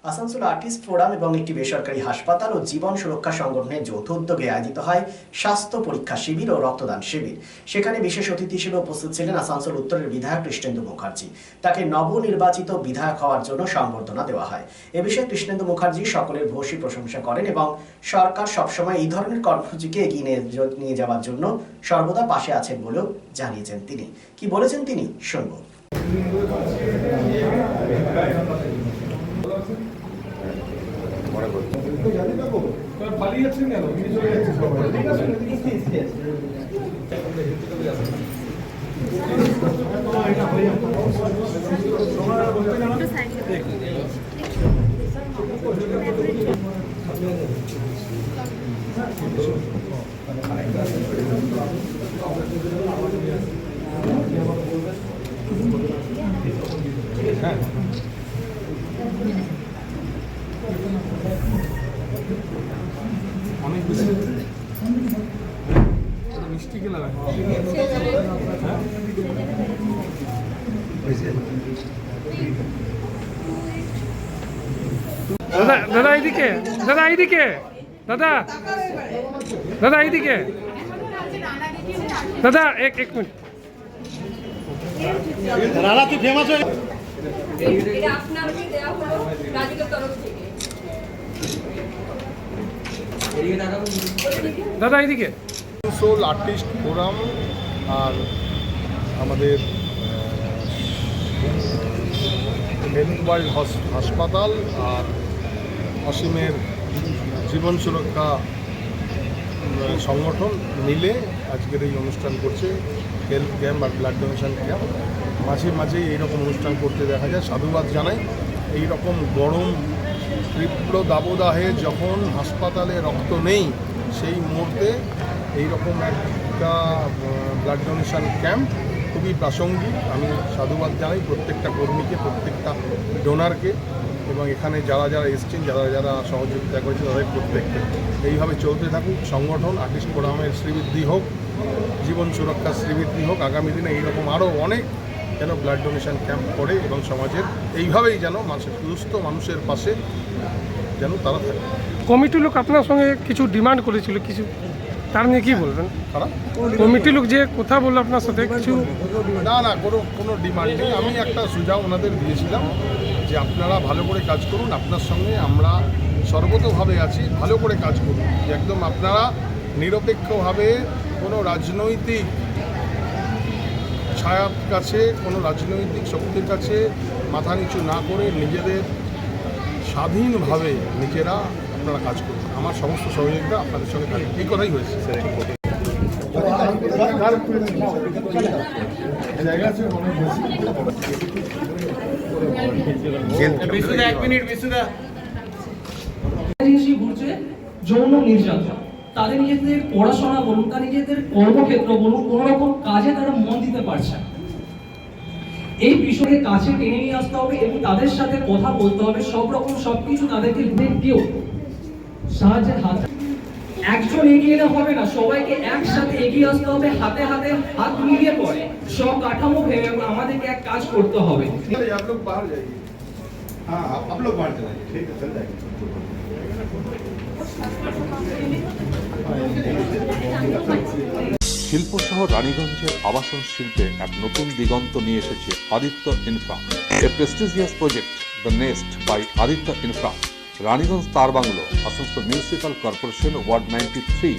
Asansol artist forum এবং একটি বেসরকারি হাসপাতাল ও জীবন সুরক্ষা সংগঠনের যৌথ উদ্যোগে আয়োজিত হয় স্বাস্থ্য পরীক্ষা শিবির ও রক্তদান শিবির। সেখানে বিশেষ অতিথি হিসেবে উপস্থিত ছিলেন আসানসোল উত্তরের বিধায়ক কৃষ্ণেন্দু মুখার্জি। তাকে নবনির্বাচিত বিধায়ক হওয়ার জন্য সংবর্ধনা দেওয়া হয়। এ বিষয়ে কৃষ্ণেন্দু মুখার্জি সকলের ভূয়সী প্রশংসা করেন এবং সরকার সবসময় এই ধরনের কর্মসূচিকে এগিয়ে নিয়ে যাওয়ার জন্য সর্বদা পাশে আছেন বলেও জানিয়েছেন তিনি। কি বলেছেন তিনি শুনব। অনেক বেশি মিষ্টি খেলা দাদা দাদা এইদিকে দাদা এইদিকে দাদা দাদা এইদিকে দাদা এক মিনিট রানা তুই ফেমাস হয়ে এটা আপনাকে দেওয়া হলো রাজুকের তরফ থেকে। দাদা এইদিকে আসানসোল আর্টিস্ট ফোরাম আর আমাদের মেনওয়ার্ল্ড হাসপাতাল আর অসীমের জীবন সুরক্ষা সংগঠন মিলে আজকের এই অনুষ্ঠান করছে হেলথ ক্যাম্প আর ব্লাড ডোনেশন ক্যাম্প। মাঝে মাঝেই এইরকম অনুষ্ঠান করতে দেখা যায়, সাধুবাদ জানাই। এই রকম গরম তীব্র দাবদাহে যখন হাসপাতালে রক্ত নেই সেই মুহূর্তে এইরকম একটা ব্লাড ডোনেশন ক্যাম্প খুবই প্রাসঙ্গিক। আমি সাধুবাদ জানাই প্রত্যেকটা কর্মীকে, প্রত্যেকটা ডোনারকে এবং এখানে যারা যারা এসছেন, যারা যারা সহযোগিতা করেছে তাদের প্রত্যেককে। এইভাবে চলতে থাকুক সংগঠন। আর্টিস্ট ফোরামের শ্রীবৃদ্ধি হোক, জীবন সুরক্ষার শ্রীবৃদ্ধি হোক। আগামী দিনে এইরকম আরও অনেক যেন ব্লাড ডোনেশন ক্যাম্প করে এবং সমাজের এইভাবেই যেন সুস্থ মানুষের পাশে যেন তারা থাকে। কমিটির লোক আপনার সঙ্গে কিছু ডিমান্ড করেছিল, কিছু তার নিয়ে কি বলবেন? কমিটির লোক যে কথা বললো আপনার সাথে কিছু না কোনো ডিমান্ড নেই। আমি একটা সুঝাও ওনাদের দিয়েছিলাম যে আপনারা ভালো করে কাজ করুন, আপনার সঙ্গে আমরা সর্বতোভাবে আছি, ভালো করে কাজ করুন। একদম আপনারা নিরপেক্ষভাবে কোনো রাজনৈতিক ছায়ার কাছে, কোনো রাজনৈতিক শক্তির কাছে মাথা নিচু না করে নিজেদের স্বাধীনভাবে নিজেরা আপনারা কাজ করুন। আমার সমস্ত সহযোগিতা আপনাদের সঙ্গে থাকবে, এই কথাই হয়েছে। যৌন নির্যাতন, তাদের নিজেদের পড়াশোনা বলুন, তার নিজেদের কর্মক্ষেত্র বলুন, কোন রকম কাজে তারা মন দিতে পারছে না। এই বিষয়ে কাছে টেনে নিয়ে আসতে হবে এবং তাদের সাথে কথা বলতে হবে। সব রকম সবকিছু তাদেরকে কেউ সাহায্যের হাত, একজন এগিয়ে এলে হবে না, সবাইকে একসাথে এগিয়ে আসতে হবে, হাতে হাতে হাত মিলিয়ে পড়ে সব কাঠামো ভেবে আমাদেরকে এক কাজ করতে হবে। শিল্পসহ রানীগঞ্জের আবাসন শিল্পে এক নতুন দিগন্ত নিয়ে এসেছে Aditya Infra, a prestigious project the Nest by Aditya Infra. Raniganj তার বাংলো, Asansol municipal corporation, ward 93,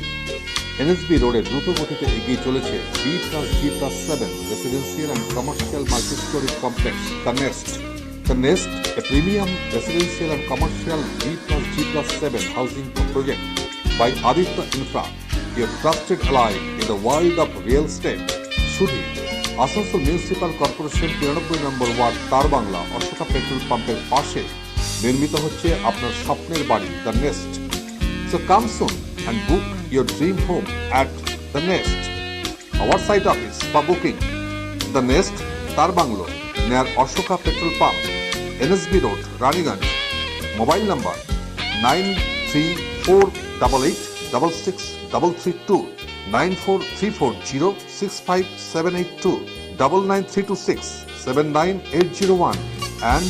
NSB রোডে দ্রুত গতিতে এগিয়ে চলেছে B+G+7 residential and commercial multi storey complex the Nest. The Nest, a premium residential and commercial B+G+7 housing project by Aditya Infra, your trusted ally in the world of real estate. Shudi, Asansol Municipal Corporation 93 number word তার Bangla Ashoka petrol পাম্পের পাশে নির্মিত হচ্ছে আপনার স্বপ্নের বাড়ি the nest. So come soon and book your dream home at the Nest. Our site office for booking the Nest, তার bungalow, near Ashoka Petrol Pump, NSB Road, Raniganj. Mobile number 9348866332, 9434065782, 99326 79801 and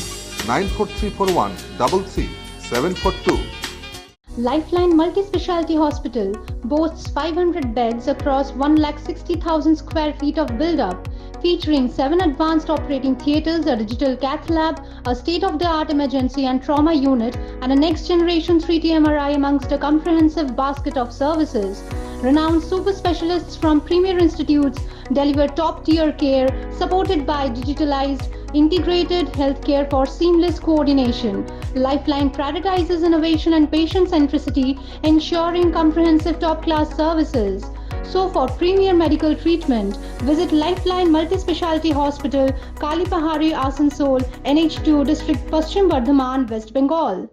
9434133742. Lifeline Multi-Speciality Hospital boasts 500 beds across 1,60,000 square feet of build-up, featuring 7 advanced operating theatres, a digital cath lab, a state-of-the-art emergency and trauma unit, and a next-generation 3D MRI amongst a comprehensive basket of services. Renowned super specialists from premier institutes deliver top-tier care, supported by digitalized, integrated healthcare for seamless coordination. Lifeline prioritizes innovation and patient centricity, ensuring comprehensive top-class services. So for premier medical treatment, visit Lifeline Multi-Speciality Hospital, Kalipahari, Asansol, NH2 District, Paschim Bardhaman, West Bengal.